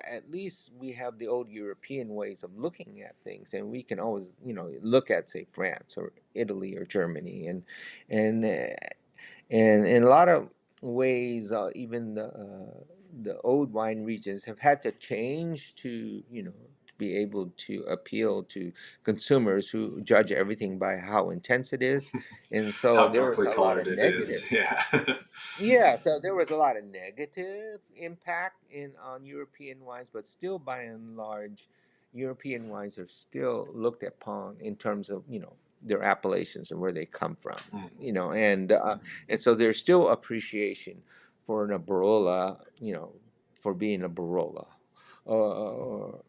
at least we have the old European ways of looking at things, and we can always look at, say, France or Italy or Germany, and and in a lot of ways, even the old wine regions have had to change to to be able to appeal to consumers who judge everything by how intense it is, and so How there was darkly a lot colored of it negative. is. Yeah. Yeah, so there was a lot of negative impact in on European wines, but still, by and large, European wines are still looked upon in terms of their appellations and where they come from, and so there's still appreciation for an Barolo, for being a Barolo, or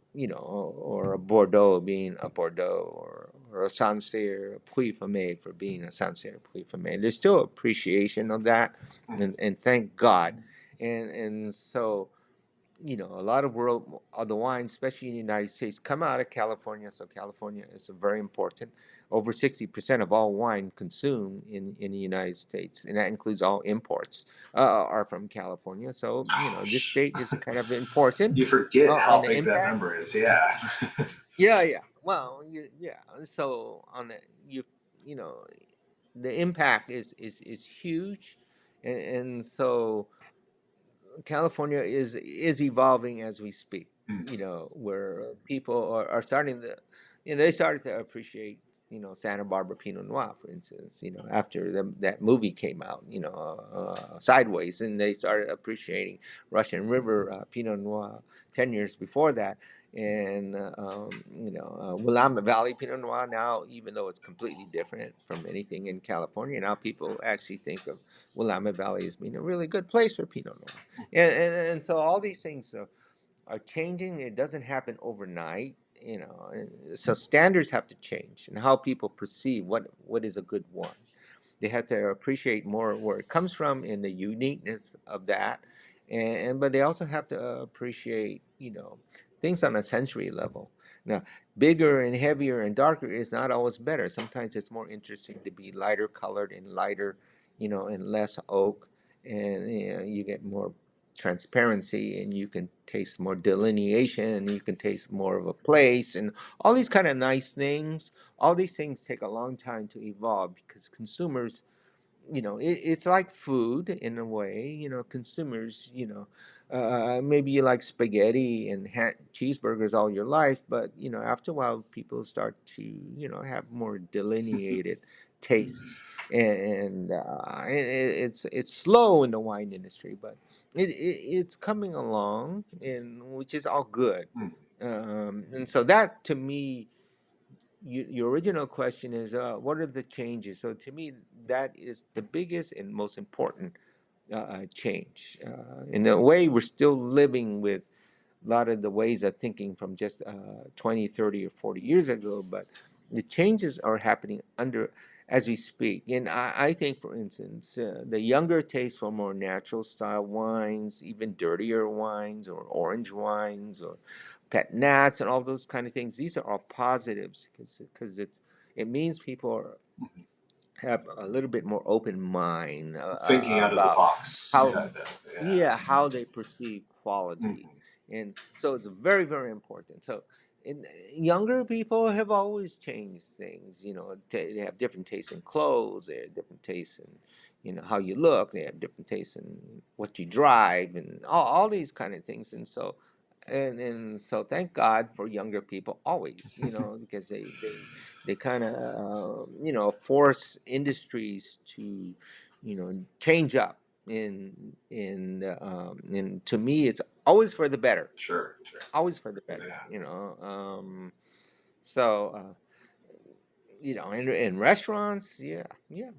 a Bordeaux being a Bordeaux, or a Sancerre Puy Famé for being a Sancerre Puy Famé. There's still appreciation of that, and thank God, and so a lot of world of the wines, especially in the United States, come out of California. So California is a very important. Over 60% of all wine consumed in the United States, and that includes all imports, are from California. So this Gosh. state is kind of important You forget on how the big that impact. number is. Yeah. Yeah, yeah. Well, yeah. So on the you know the impact is huge, and so California is evolving as we speak. Where people are starting to, they started to appreciate, Santa Barbara Pinot Noir, for instance. After that movie came out, Sideways, and they started appreciating Russian River Pinot Noir 10 years before that, and Willamette Valley Pinot Noir now, even though it's completely different from anything in California, now people actually think of Willamette Valley as being a really good place for Pinot Noir. And so all these things are changing. It doesn't happen overnight, so standards have to change and how people perceive what is a good wine. They have to appreciate more where it comes from and the uniqueness of that, and but they also have to appreciate things on a sensory level. Now, bigger and heavier and darker is not always better. Sometimes it's more interesting to be lighter colored and lighter, and less oak, and you get more transparency, and you can taste more delineation, and you can taste more of a place, and all these kind of nice things. All these things take a long time to evolve because consumers, it's like food in a way. Consumers, maybe you like spaghetti and cheeseburgers all your life, but after a while people start to have more delineated tastes, it's slow in the wine industry, but it's coming along, and which is all good. And so that, to me, your original question is, what are the changes? So to me, that is the biggest and most important change. In a way, we're still living with a lot of the ways of thinking from just 20, 30, or 40 years ago, but the changes are happening under as we speak. And I think, for instance, the younger taste for more natural style wines, even dirtier wines or orange wines or pet nats and all those kind of things. These are all positives because it means people have a little bit more open mind Thinking out of the about box, how kind of. Yeah. yeah, how they perceive quality, Mhm. and so it's very, very important. So younger people have always changed things. They have different tastes in clothes, they have different tastes in how you look. They have different tastes in what you drive, and all these kind of things. And so, and so, thank God for younger people always, because they kind of force industries to change up. And to me, it's always for the better, Sure, sure. always for the better. Yeah. So in restaurants, yeah, yeah,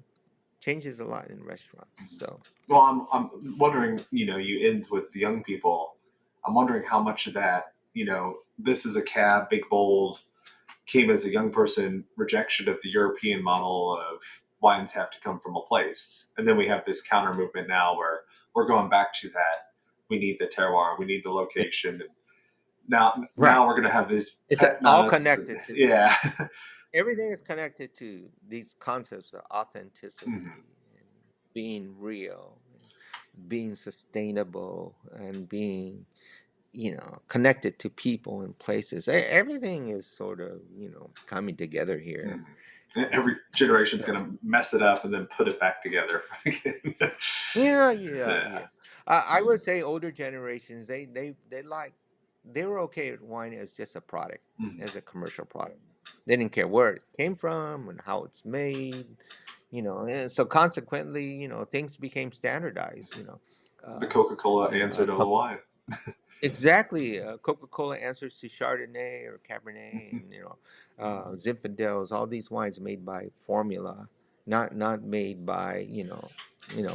changes a lot in restaurants. So Well, I'm wondering, you end with young people. I'm wondering how much of that, this is a cab, big, bold, came as a young person rejection of the European model of wines have to come from a place. And then we have this counter movement now where we're going back to that. We need the terroir, we need the location. And now right, we're going to have these it's pet all nuts. And, connected to yeah. everything is connected to these concepts of Mhm. authenticity and being real, and being sustainable, and being connected to people and places. Everything is sort of coming together here. Mhm. Every generation's So going to mess it up and then put it back together again. yeah, yeah, Yeah. yeah. I would say older generations, they were okay with wine as just a product, Mhm. as a commercial product. They didn't care where it came from and how it's made, and so consequently, things became standardized. The Uh, Coca-Cola answer to the wine. Exactly. Coca-Cola answers to Chardonnay or Cabernet, and Zinfandels. All these wines made by formula, not made by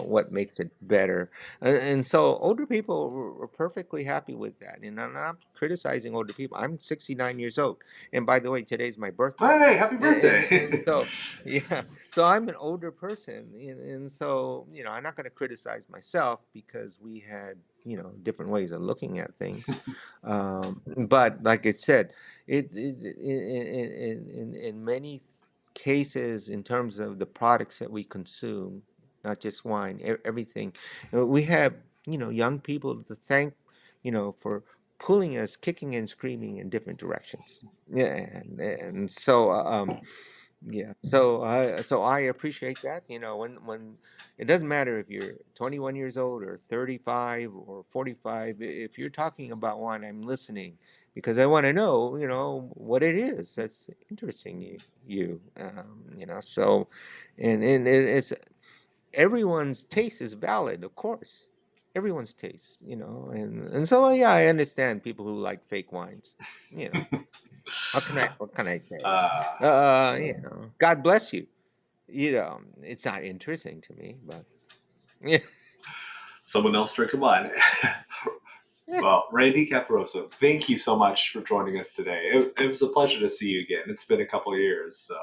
what makes it better. And so older people were perfectly happy with that. And I'm not criticizing older people. I'm 69 years old, and by the way, today's my birthday. Hey, happy And birthday! so yeah, so I'm an older person, and so I'm not going to criticize myself because we had different ways of looking at things. But like I said, in many cases, in terms of the products that we consume, not just wine, everything, we have young people to thank for pulling us kicking and screaming in different directions. Yeah, and so yeah, so I appreciate that. When it doesn't matter if you're 21 years old or 35 or 45. If you're talking about wine, I'm listening because I want to know, what it is that's interesting you. So, and it's everyone's taste is valid, of course. Everyone's taste, and so yeah, I understand people who like fake wines. You know, what can I say? uh, God bless you. It's not interesting to me, but yeah. Someone else drinking wine. Well, Randy Caparoso, thank you so much for joining us today. It was a pleasure to see you again. It's been a couple of years, so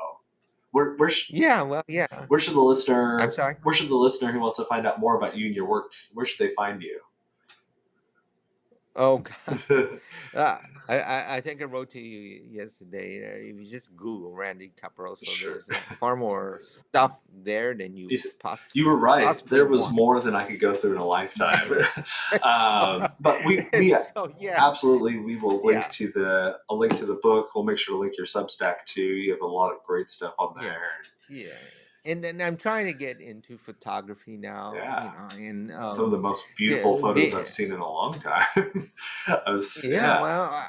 Yeah, well, yeah. where should the I'm listener sorry. where should the listener who wants to find out more about you and your work, where should they find you? Oh God. I think I wrote to you yesterday. If you just Google Randy Caparoso, Sure. there's far more stuff there than you You, s- you were could right. possibly There was want. more than I could go through in a lifetime. so, But we so yeah, absolutely we will link yeah, to a link to the book. We'll make sure to link your Substack too. You have a lot of great stuff on yeah, there. yeah. And then I'm trying to get into photography now. Yeah, And some of the most beautiful photos I've be, seen in a long time. yeah, Yeah. well,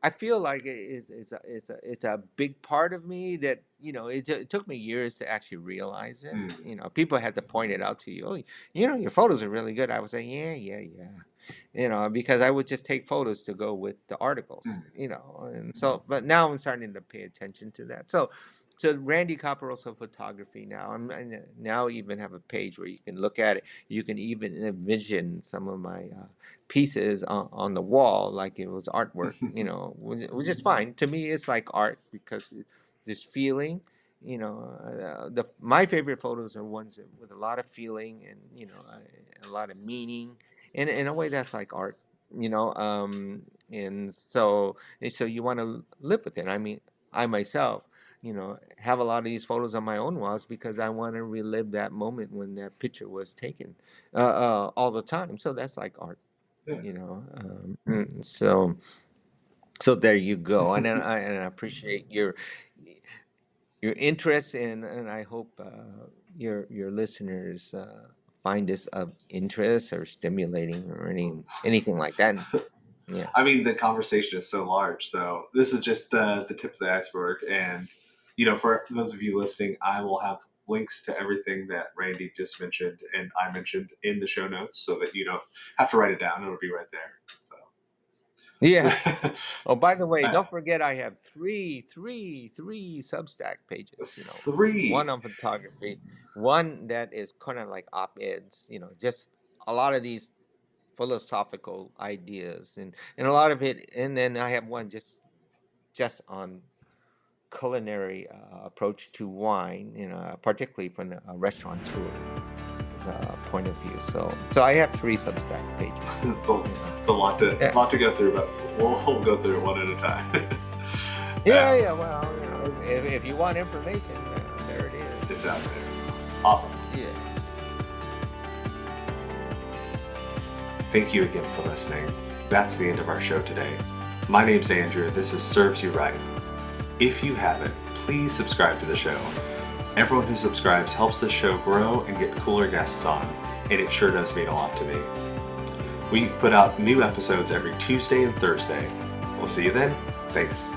I feel like it's a big part of me that it took me years to actually realize it. Mm, People had to point it out to you. Oh, your photos are really good. I was saying, yeah, yeah, yeah. Because I would just take photos to go with the articles. mm. And so, but now I'm starting to pay attention to that. So Randy Caparoso photography now. I now even have a page where you can look at it. You can even envision some of my pieces on the wall like it was artwork, which is fine. To me, it's like art because there's feeling. My favorite photos are ones with a lot of feeling and a lot of meaning, and in a way that's like art. And so you want to live with it. I mean, I myself have a lot of these photos on my own walls because I want to relive that moment when that picture was taken all the time. So that's like art, Yeah. so there you go. And I appreciate your interest, and I hope your listeners find this of interest or stimulating or anything like that. Yeah. I mean, the conversation is so large. So this is just the tip of the iceberg. And, for those of you listening, I will have links to everything that Randy just mentioned and I mentioned in the show notes so that you don't have to write it down. It'll be right there. So Yeah. Oh, by the way, uh, don't forget I have three Substack pages. One three. on photography, one that is kind of like op-eds. Just a lot of these philosophical ideas, and a lot of it. And then I have one just on culinary approach to wine. Particularly from a restaurateur point of view. So I have three Substack pages. It's a lot to Yeah. go through, but we'll go through it one at a time. Yeah. Well, if you want information, there it is. It's out there. Awesome. Yeah. Thank you again for listening. That's the end of our show today. My name's Andrew. This is Serves You Right. If you haven't, please subscribe to the show. Everyone who subscribes helps the show grow and get cooler guests on, and it sure does mean a lot to me. We put out new episodes every Tuesday and Thursday. We'll see you then. Thanks.